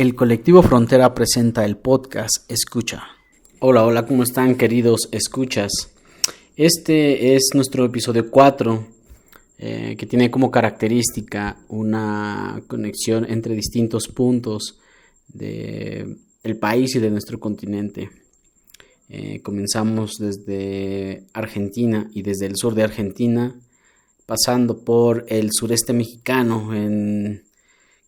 El colectivo Frontera presenta el podcast Escucha. Hola, ¿cómo están, queridos escuchas? Este es nuestro episodio 4, que tiene como característica una conexión entre distintos puntos del país y de nuestro continente. Comenzamos desde Argentina y desde el sur de Argentina, pasando por el sureste mexicano en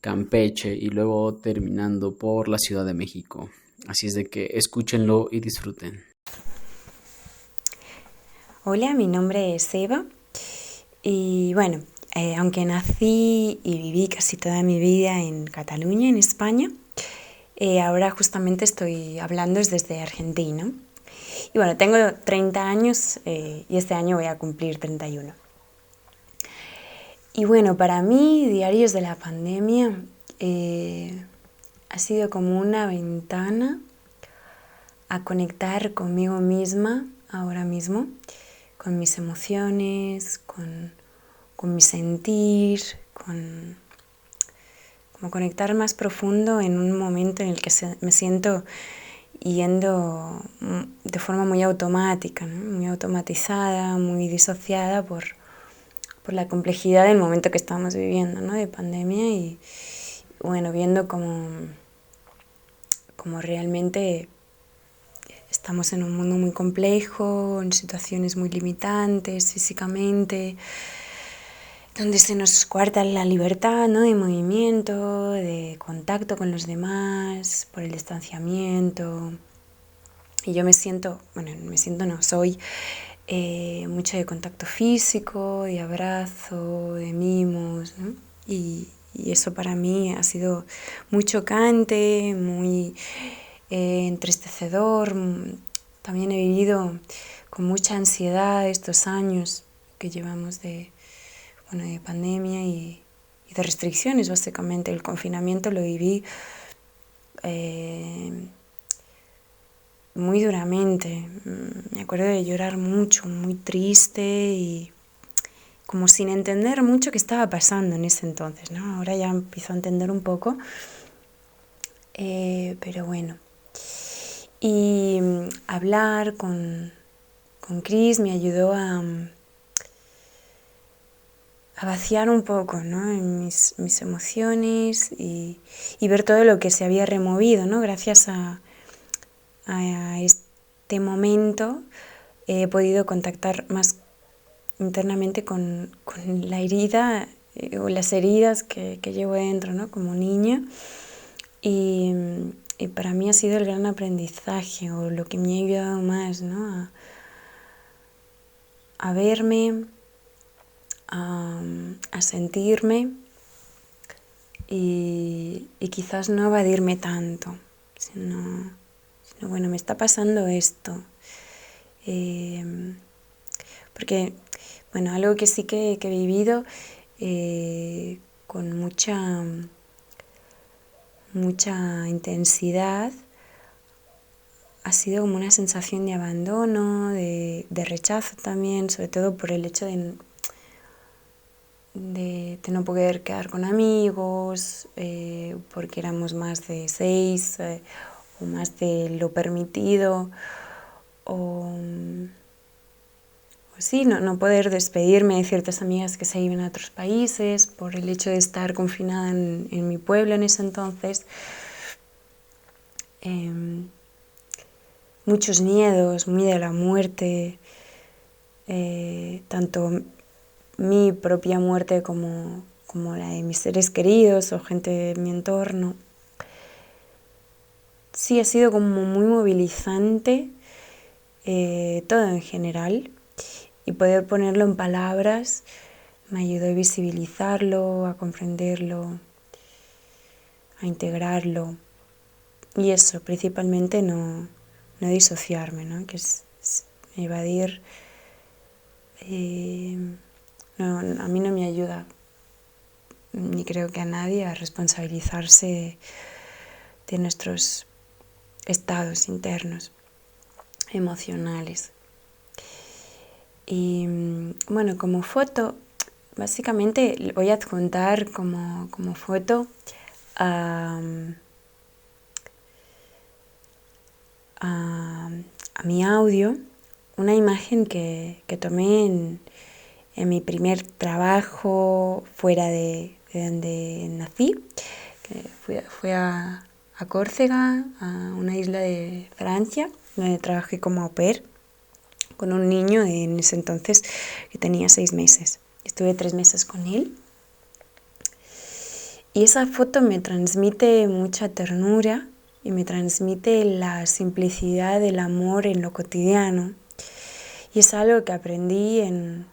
Campeche y luego terminando por la Ciudad de México. Así es de que escúchenlo y disfruten. Hola, mi nombre es Eva y bueno, aunque nací y viví casi toda mi vida en Cataluña, en España, ahora justamente estoy hablando desde Argentina. Y bueno, tengo 30 años y este año voy a cumplir 31. Y bueno, para mí, Diarios de la Pandemia ha sido como una ventana a conectar conmigo misma ahora mismo, con mis emociones, con mi sentir, como conectar más profundo en un momento en el que me siento yendo de forma muy automática, ¿no? Muy automatizada, muy disociada por la complejidad del momento que estamos viviendo, ¿no? De pandemia y bueno, viendo como realmente estamos en un mundo muy complejo, en situaciones muy limitantes físicamente, donde se nos coarta la libertad, ¿no? De movimiento, de contacto con los demás, por el distanciamiento. Y yo soy mucho de contacto físico, de abrazo, de mimos, ¿no? Y eso para mí ha sido muy chocante, muy entristecedor. También he vivido con mucha ansiedad estos años que llevamos de pandemia y de restricciones, básicamente. El confinamiento lo viví muy duramente. Me acuerdo de llorar mucho, muy triste y como sin entender mucho qué estaba pasando en ese entonces, ¿no? Ahora ya empiezo a entender un poco, pero bueno. Y hablar con Chris me ayudó a vaciar un poco, ¿no? En mis emociones y ver todo lo que se había removido, ¿no? Gracias a este momento he podido contactar más internamente con la herida o las heridas que llevo dentro, ¿no? Como niña. Y para mí ha sido el gran aprendizaje o lo que me ha ayudado más, ¿no? A verme, a sentirme y quizás no evadirme tanto, sino bueno, me está pasando esto. Porque, bueno, algo que sí que he vivido con mucha intensidad ha sido como una sensación de abandono, de rechazo también, sobre todo por el hecho de no poder quedar con amigos, porque éramos más de 6 o más de lo permitido, o sí, no poder despedirme de ciertas amigas que se iban a otros países por el hecho de estar confinada en mi pueblo en ese entonces. Muchos miedos, miedo a la muerte, tanto mi propia muerte como la de mis seres queridos o gente de mi entorno. Sí, ha sido como muy movilizante todo en general, y poder ponerlo en palabras me ayudó a visibilizarlo, a comprenderlo, a integrarlo, y eso, principalmente no disociarme, ¿no? Que es evadir. A mí no me ayuda, ni creo que a nadie, a responsabilizarse de nuestros estados internos, emocionales. Y bueno, como foto, básicamente voy a adjuntar como foto a a mi audio una imagen que tomé en mi primer trabajo fuera de donde nací, que fue a Córcega, a una isla de Francia, donde trabajé como au pair con un niño en ese entonces que tenía 6 meses. Estuve 3 meses con él. Y esa foto me transmite mucha ternura y me transmite la simplicidad del amor en lo cotidiano. Y es algo que aprendí en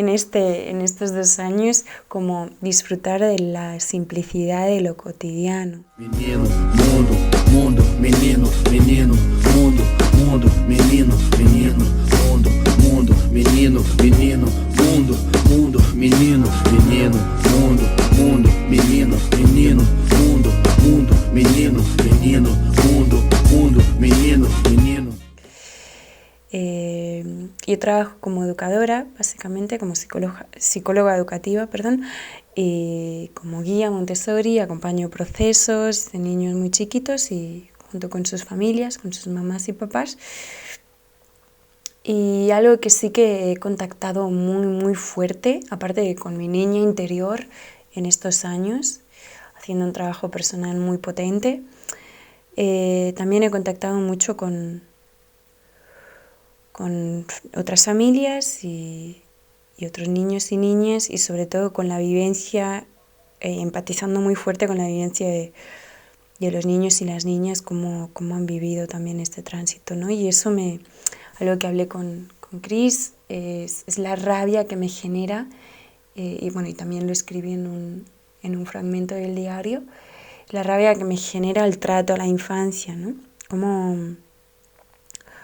estos 2 años, como disfrutar de la simplicidad de lo cotidiano. Menino, mundo, mundo, menino, menino, mundo, mundo, menino, menino, mundo, mundo, menino, menino, mundo, mundo, menino, menino, mundo, mundo, menino, menino, mundo, mundo, menino, menino, mundo, mundo, menino, menino. Yo trabajo como educadora, básicamente como psicóloga educativa, y como guía Montessori acompaño procesos de niños muy chiquitos y junto con sus familias, con sus mamás y papás. Y algo que sí que he contactado muy, muy fuerte, aparte de con mi niña interior en estos años, haciendo un trabajo personal muy potente, también he contactado mucho con otras familias y otros niños y niñas, y sobre todo con la vivencia, empatizando muy fuerte con la vivencia de los niños y las niñas, cómo han vivido también este tránsito, ¿no? Y eso algo que hablé con Chris, es la rabia que me genera, y también lo escribí en un fragmento del diario, la rabia que me genera el trato a la infancia, ¿no?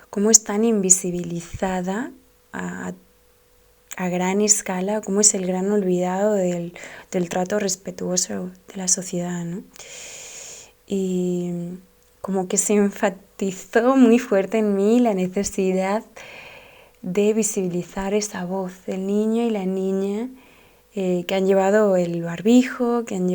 Cómo es tan invisibilizada a gran escala, cómo es el gran olvidado del trato respetuoso de la sociedad, ¿no? Y como que se enfatizó muy fuerte en mí la necesidad de visibilizar esa voz del niño y la niña, que han llevado el barbijo, que han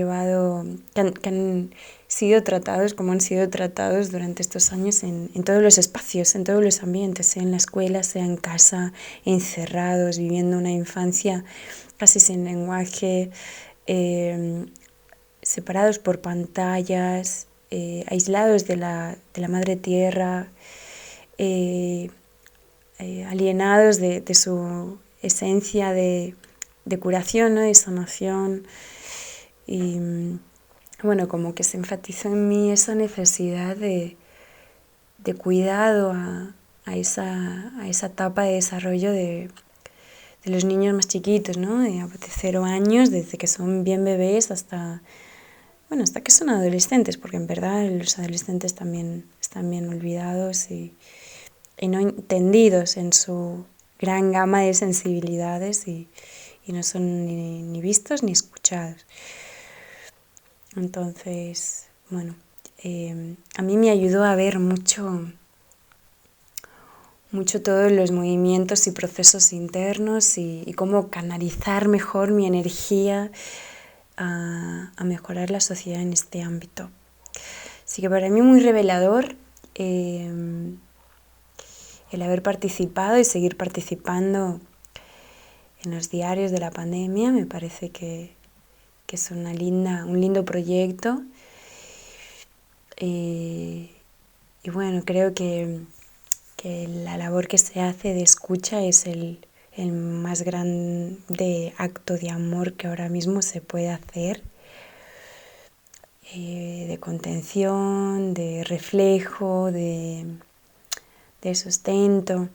sido tratados como han sido tratados durante estos años en todos los espacios, en todos los ambientes, sea en la escuela, sea en casa, encerrados, viviendo una infancia casi sin lenguaje, separados por pantallas, aislados de la madre tierra, alienados de su esencia de curación, ¿no? De sanación. Y como que se enfatizó en mí esa necesidad de cuidado a esa etapa de desarrollo de los niños más chiquitos, ¿no? De 0 años, desde que son bien bebés hasta que son adolescentes, porque en verdad los adolescentes también están bien olvidados y no entendidos en su gran gama de sensibilidades y no son ni vistos ni escuchados. Entonces, a mí me ayudó a ver mucho todos los movimientos y procesos internos y cómo canalizar mejor mi energía a mejorar la sociedad en este ámbito. Así que para mí muy revelador el haber participado y seguir participando en los diarios de la pandemia. Me parece que es un lindo proyecto, y creo que la labor que se hace de escucha es el más grande acto de amor que ahora mismo se puede hacer, de contención, de reflejo, de sustento,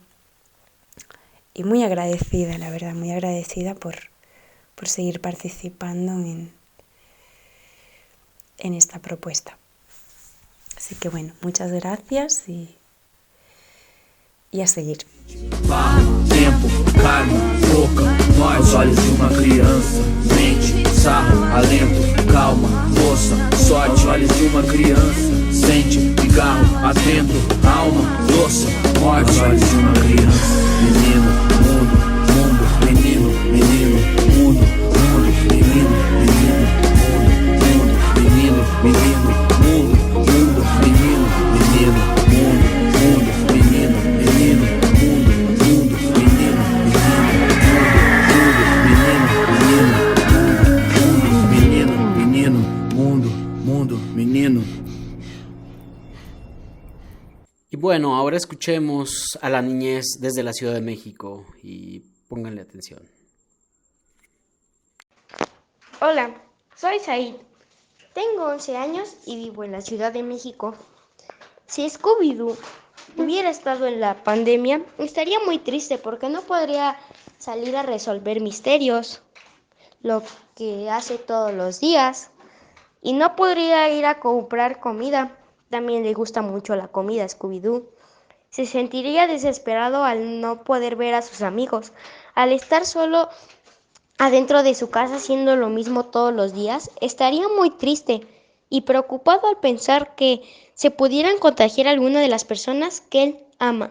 y muy agradecida, la verdad, muy agradecida por seguir participando en esta propuesta. Así que muchas gracias y a seguir. Tempo, calma, boca, nós, olhos de uma criança, mente, sarro, alento, calma, moça, sorte, olhos de uma criança, sente, pigarro, atento, alma, louça, morte, olhos de uma criança, menino, mundo, mundo, menino, menino, mundo, mundo, menino, menino, mundo, mundo, menino, menino, mundo, mundo, menino, menino, mundo. Mundo, menino. Y bueno, ahora escuchemos a la niñez desde la Ciudad de México y pónganle atención. Hola, soy Said. Tengo 11 años y vivo en la Ciudad de México. Si Scooby-Doo hubiera estado en la pandemia, estaría muy triste porque no podría salir a resolver misterios, lo que hace todos los días, y no podría ir a comprar comida. También le gusta mucho la comida a Scooby-Doo. Se sentiría desesperado al no poder ver a sus amigos, al estar solo adentro de su casa haciendo lo mismo todos los días. Estaría muy triste y preocupado al pensar que se pudieran contagiar a alguna de las personas que él ama.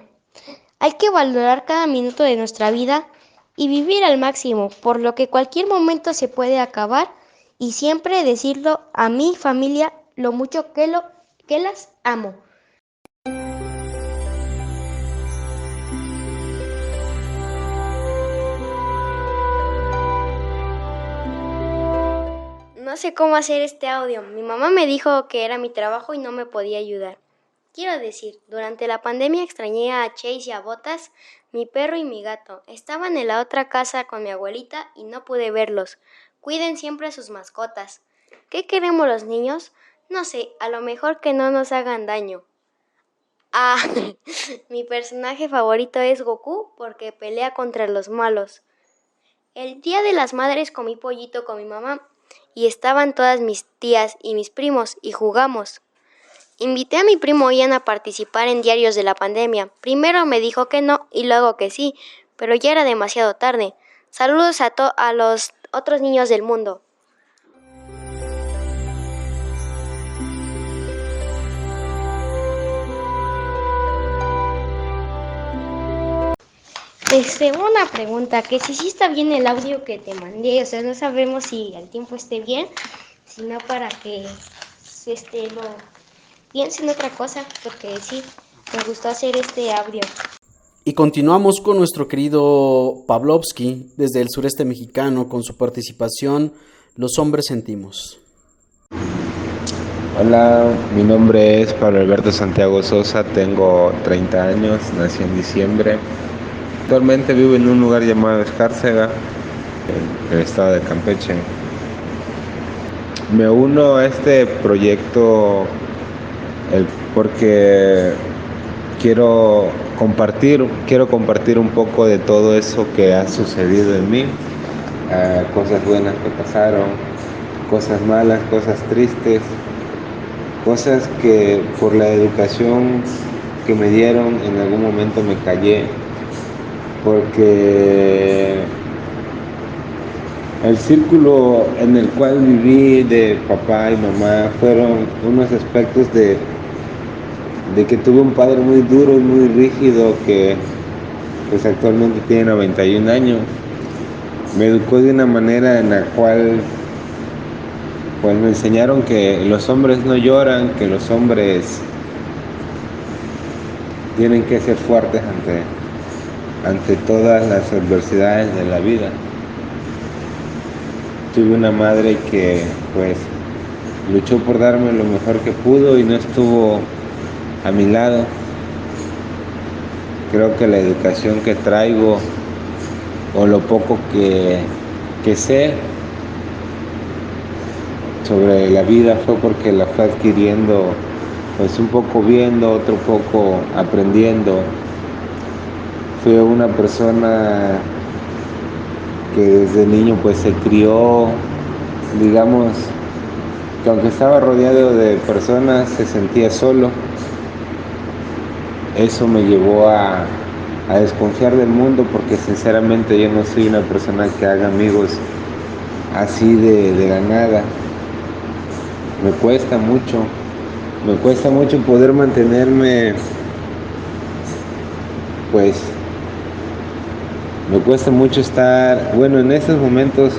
Hay que valorar cada minuto de nuestra vida y vivir al máximo, por lo que cualquier momento se puede acabar, y siempre decirlo a mi familia lo mucho que las amo. No sé cómo hacer este audio. Mi mamá me dijo que era mi trabajo y no me podía ayudar. Quiero decir, durante la pandemia extrañé a Chase y a Botas, mi perro y mi gato. Estaban en la otra casa con mi abuelita y no pude verlos. Cuiden siempre a sus mascotas. ¿Qué queremos los niños? No sé, a lo mejor que no nos hagan daño. Mi personaje favorito es Goku porque pelea contra los malos. El día de las madres comí pollito con mi mamá y estaban todas mis tías y mis primos y jugamos. Invité a mi primo Ian a participar en Diarios de la Pandemia. Primero me dijo que no y luego que sí, pero ya era demasiado tarde. Saludos a los otros niños del mundo. Una pregunta, que si sí está bien el audio que te mandé, o sea, no sabemos si el tiempo esté bien, sino para que lo piensen otra cosa, porque sí, me gustó hacer este audio. Y continuamos con nuestro querido Pavlovsky desde el sureste mexicano con su participación Los hombres sentimos. Hola, mi nombre es Pablo Alberto Santiago Sosa, tengo 30 años, nací en diciembre. Actualmente vivo en un lugar llamado Escárcega, en el estado de Campeche. Me uno a este proyecto porque quiero compartir un poco de todo eso que ha sucedido en mí, cosas buenas que pasaron, cosas malas, cosas tristes, cosas que por la educación que me dieron en algún momento me callé, porque el círculo en el cual viví de papá y mamá fueron unos aspectos de que tuve un padre muy duro y muy rígido que pues actualmente tiene 91 años. Me educó de una manera en la cual pues me enseñaron que los hombres no lloran, que los hombres tienen que ser fuertes ante todas las adversidades de la vida. Tuve una madre que pues luchó por darme lo mejor que pudo y no estuvo a mi lado. Creo que la educación que traigo o lo poco que sé sobre la vida fue porque la fue adquiriendo pues un poco viendo, otro poco aprendiendo. Fui una persona que desde niño pues se crió, digamos, que aunque estaba rodeado de personas se sentía solo. Eso me llevó a desconfiar del mundo porque sinceramente yo no soy una persona que haga amigos así de la nada. Me cuesta mucho poder mantenerme, pues me cuesta mucho estar, bueno, en estos momentos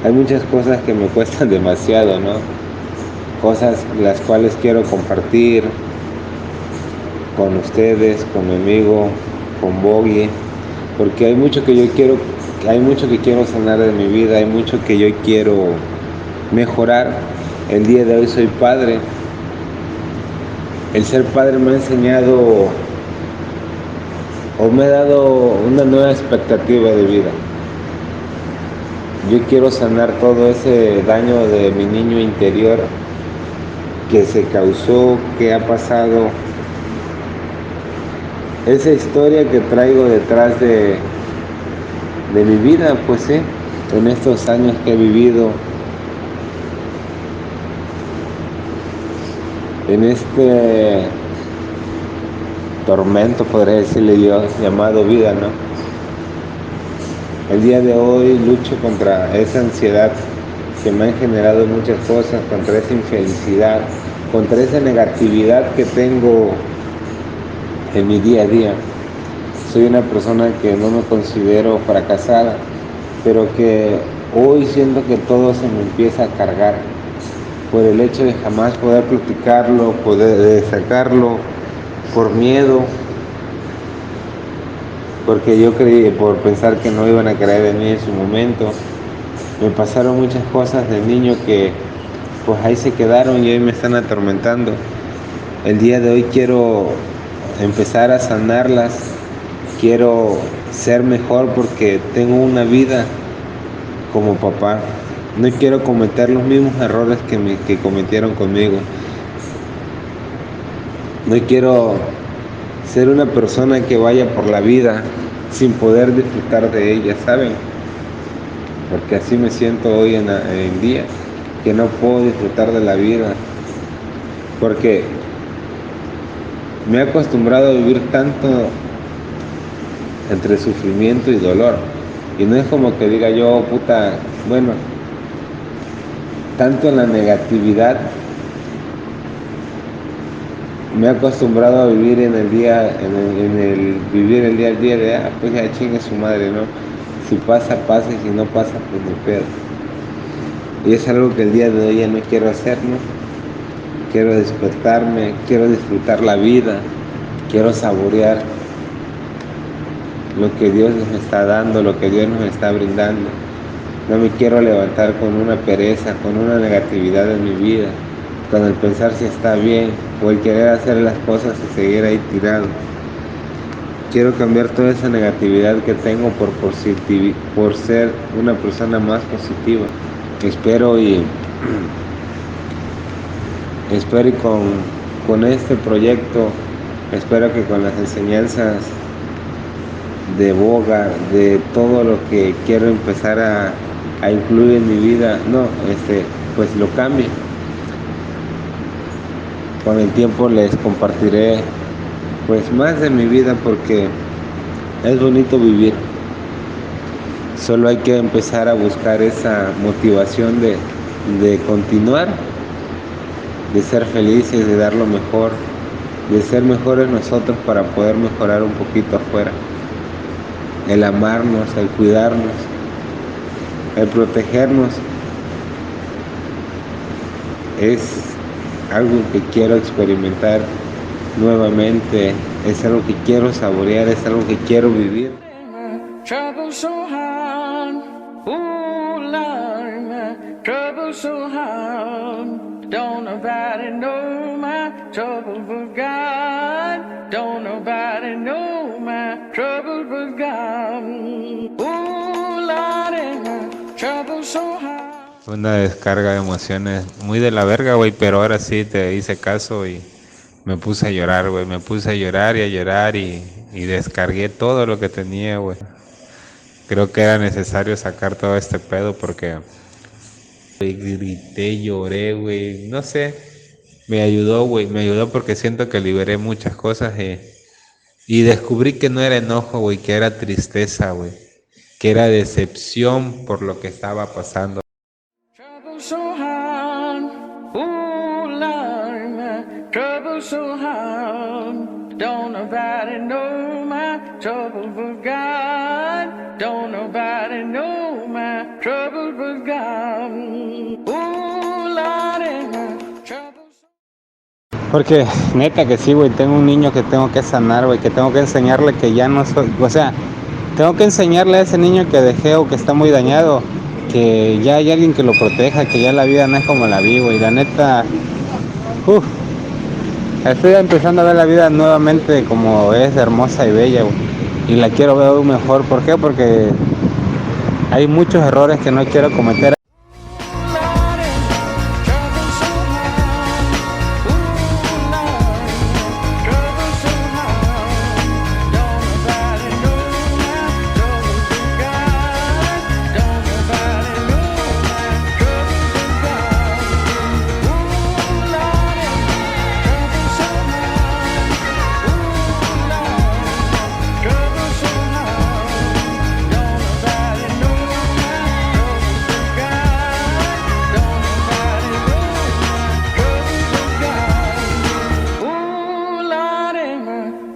hay muchas cosas que me cuestan demasiado, ¿no? Cosas las cuales quiero compartir con ustedes, con mi amigo, con Boggy, porque hay mucho que quiero sanar de mi vida, hay mucho que yo quiero mejorar, el día de hoy soy padre. El ser padre me ha enseñado o me ha dado una nueva expectativa de vida. Yo quiero sanar todo ese daño de mi niño interior que se causó, que ha pasado. Esa historia que traigo detrás de mi vida, pues sí, en estos años que he vivido, en este tormento, podría decirle yo, llamado vida, ¿no? El día de hoy lucho contra esa ansiedad que me han generado muchas cosas, contra esa infelicidad, contra esa negatividad que tengo en mi día a día. Soy una persona que no me considero fracasada, pero que hoy siento que todo se me empieza a cargar por el hecho de jamás poder platicarlo, poder sacarlo, por miedo, porque yo creí, por pensar que no iban a creer en mí en su momento. Me pasaron muchas cosas de niño que pues ahí se quedaron y hoy me están atormentando. El día de hoy quiero empezar a sanarlas, quiero ser mejor porque tengo una vida como papá. No quiero cometer los mismos errores que cometieron conmigo. No quiero ser una persona que vaya por la vida sin poder disfrutar de ella, ¿saben? Porque así me siento hoy en día, que no puedo disfrutar de la vida. Porque me he acostumbrado a vivir tanto entre sufrimiento y dolor. Y no es como que diga yo, puta, bueno, tanto en la negatividad. Me he acostumbrado a vivir en el vivir el día al día de, pues ya chingue su madre, ¿no? Si pasa, pasa, y si no pasa, pues ni pedo. Y es algo que el día de hoy ya no quiero hacer, ¿no? Quiero despertarme, quiero disfrutar la vida, quiero saborear lo que Dios nos está dando, lo que Dios nos está brindando. No me quiero levantar con una pereza, con una negatividad en mi vida, con el pensar si está bien o el querer hacer las cosas y seguir ahí tirado. Quiero cambiar toda esa negatividad que tengo por ser una persona más positiva. Espero y con este proyecto, espero que con las enseñanzas de Boga, de todo lo que quiero empezar a incluir en mi vida, pues lo cambie. Con el tiempo les compartiré pues más de mi vida, porque es bonito vivir. Solo hay que empezar a buscar esa motivación de continuar, de ser felices, de dar lo mejor, de ser mejores nosotros para poder mejorar un poquito afuera. El amarnos, el cuidarnos, el protegernos es algo que quiero experimentar nuevamente, es algo que quiero saborear, es algo que quiero vivir. Trouble so hard, ooh Lord, my trouble so hard. Don't nobody know my trouble but God. Don't nobody know my trouble but God. Ooh Lord, my trouble so hard. Una descarga de emociones muy de la verga, güey, pero ahora sí te hice caso y me puse a llorar, güey. Me puse a llorar y descargué todo lo que tenía, güey. Creo que era necesario sacar todo este pedo porque grité, lloré, güey. No sé, me ayudó, güey. Me ayudó porque siento que liberé muchas cosas y descubrí que no era enojo, güey, que era tristeza, güey. Que era decepción por lo que estaba pasando. So hard, ooh Lord, my trouble so hard. Don't nobody know my trouble but God. Don't nobody know my trouble but God. Ooh Lord, my trouble so... Porque neta que sí, güey, tengo un niño que tengo que sanar, güey, que tengo que enseñarle que ya no soy, o sea, tengo que enseñarle a ese niño que dejé o que está muy dañado, que ya hay alguien que lo proteja, que ya la vida no es como la vivo. Y la neta, estoy empezando a ver la vida nuevamente como es, hermosa y bella, güey. Y la quiero ver aún mejor. ¿Por qué? Porque hay muchos errores que no quiero cometer.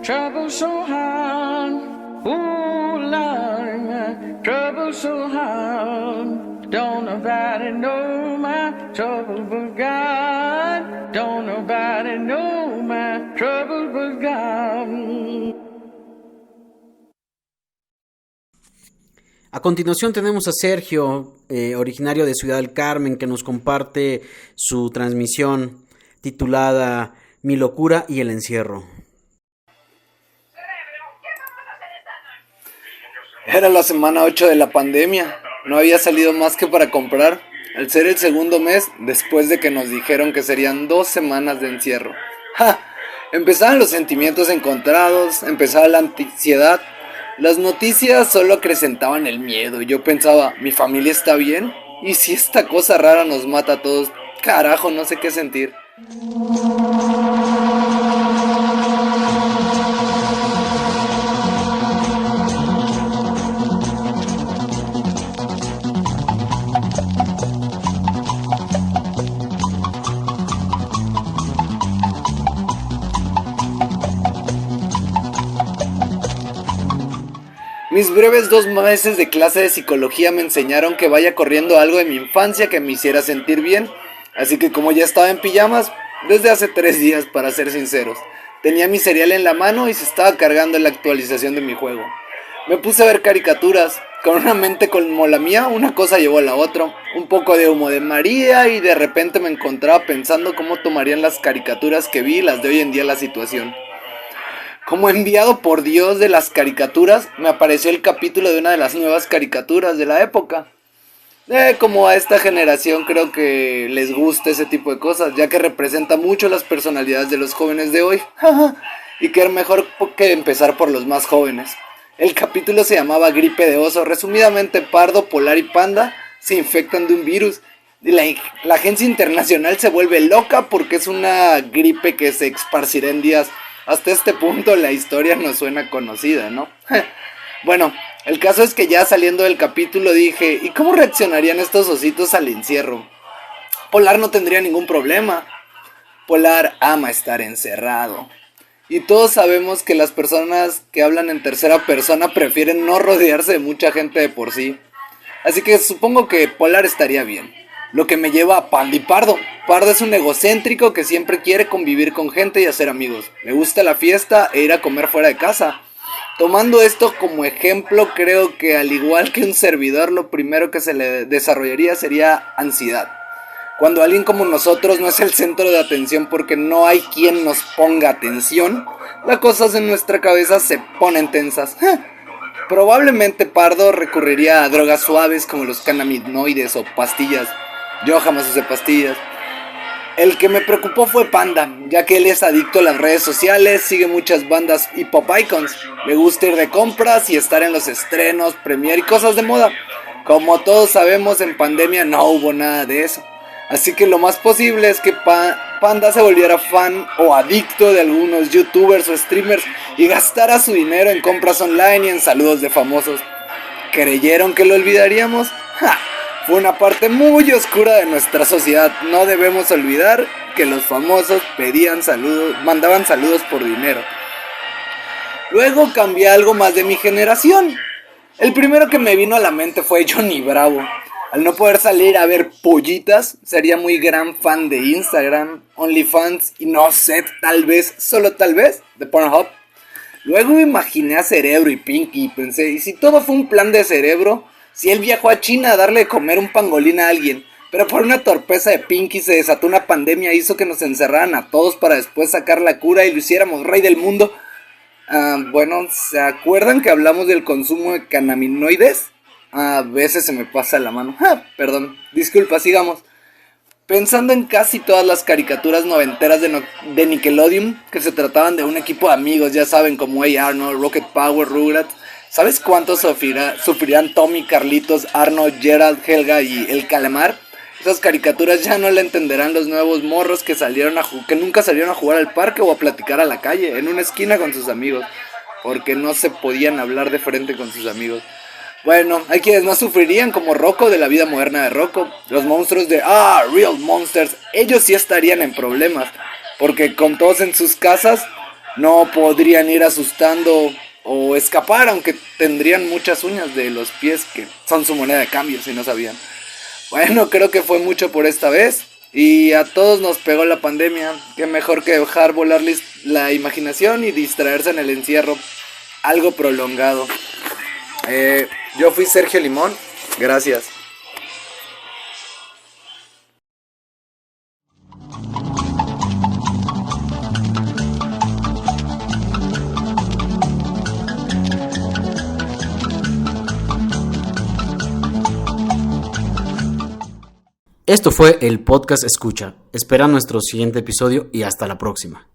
Trouble so hard, ooh Lord, my trouble so hard. Don't nobody know my trouble but God. Don't nobody know my trouble but God. A continuación tenemos a Sergio, originario de Ciudad del Carmen, que nos comparte su transmisión titulada Mi locura y el encierro. Era la semana 8 de la pandemia, no había salido más que para comprar, al ser el segundo mes después de que nos dijeron que serían 2 semanas de encierro. ¡Ja! Empezaban los sentimientos encontrados, empezaba la ansiedad, las noticias solo acrecentaban el miedo y yo pensaba, ¿mi familia está bien? ¿Y si esta cosa rara nos mata a todos? Carajo, no sé qué sentir. Mis breves 2 meses de clase de psicología me enseñaron que vaya corriendo algo de mi infancia que me hiciera sentir bien. Así que como ya estaba en pijamas, desde hace 3 días para ser sinceros, tenía mi cereal en la mano y se estaba cargando la actualización de mi juego. Me puse a ver caricaturas, con una mente como la mía, una cosa llevó a la otra, un poco de humo de María y de repente me encontraba pensando cómo tomarían las caricaturas que vi las de hoy en día la situación. Como enviado por Dios de las caricaturas, me apareció el capítulo de una de las nuevas caricaturas de la época. Como a esta generación creo que les gusta ese tipo de cosas, ya que representa mucho las personalidades de los jóvenes de hoy. Y que es mejor que empezar por los más jóvenes. El capítulo se llamaba Gripe de oso. Resumidamente, Pardo, Polar y Panda se infectan de un virus. Y la agencia internacional se vuelve loca porque es una gripe que se esparcirá en días. Hasta este punto la historia nos suena conocida, ¿no? Bueno, el caso es que ya saliendo del capítulo dije, ¿y cómo reaccionarían estos ositos al encierro? Polar no tendría ningún problema. Polar ama estar encerrado. Y todos sabemos que las personas que hablan en tercera persona prefieren no rodearse de mucha gente de por sí. Así que supongo que Polar estaría bien. Lo que me lleva a Panda y Pardo. Pardo es un egocéntrico que siempre quiere convivir con gente y hacer amigos. Le gusta la fiesta e ir a comer fuera de casa. Tomando esto como ejemplo, creo que al igual que un servidor, lo primero que se le desarrollaría sería ansiedad. Cuando alguien como nosotros no es el centro de atención porque no hay quien nos ponga atención, las cosas en nuestra cabeza se ponen tensas. Probablemente Pardo recurriría a drogas suaves como los cannabinoides o pastillas. Yo jamás usé pastillas. El que me preocupó fue Panda, ya que él es adicto a las redes sociales, sigue muchas bandas y pop icons. Le gusta ir de compras y estar en los estrenos, premiere y cosas de moda. Como todos sabemos, en pandemia no hubo nada de eso. Así que lo más posible es que Panda se volviera fan o adicto de algunos youtubers o streamers y gastara su dinero en compras online y en saludos de famosos. ¿Creyeron que lo olvidaríamos? ¡Ja! Fue una parte muy oscura de nuestra sociedad. No debemos olvidar que los famosos mandaban saludos por dinero. Luego cambié algo más de mi generación. El primero que me vino a la mente fue Johnny Bravo. Al no poder salir a ver pollitas, sería muy gran fan de Instagram, OnlyFans y no sé, tal vez, solo tal vez, de Pornhub. Luego me imaginé a Cerebro y Pinky y pensé, ¿y si todo fue un plan de Cerebro? Si él viajó a China a darle de comer un pangolín a alguien, pero por una torpeza de Pinky se desató una pandemia, hizo que nos encerraran a todos para después sacar la cura y lo hiciéramos rey del mundo. Bueno, ¿se acuerdan que hablamos del consumo de cannabinoides? A veces se me pasa la mano. Perdón, disculpa, sigamos. Pensando en casi todas las caricaturas noventeras de Nickelodeon, que se trataban de un equipo de amigos, ya saben, como Hey Arnold, Rocket Power, Rugrats. ¿Sabes cuánto sufrirán Tommy, Carlitos, Arnold, Gerald, Helga y el Calamar? Esas caricaturas ya no la entenderán los nuevos morros que nunca salieron a jugar al parque o a platicar a la calle, en una esquina con sus amigos, porque no se podían hablar de frente con sus amigos. Bueno, hay quienes más sufrirían, como Rocco de La Vida Moderna de Rocco. Los monstruos de Real Monsters, ellos sí estarían en problemas, porque con todos en sus casas no podrían ir asustando o escapar, aunque tendrían muchas uñas de los pies que son su moneda de cambio, si no sabían. Bueno, creo que fue mucho por esta vez y a todos nos pegó la pandemia. Qué mejor que dejar volar la imaginación y distraerse en el encierro algo prolongado. Yo fui Sergio Limón, gracias. Esto fue el podcast Escucha. Espera nuestro siguiente episodio y hasta la próxima.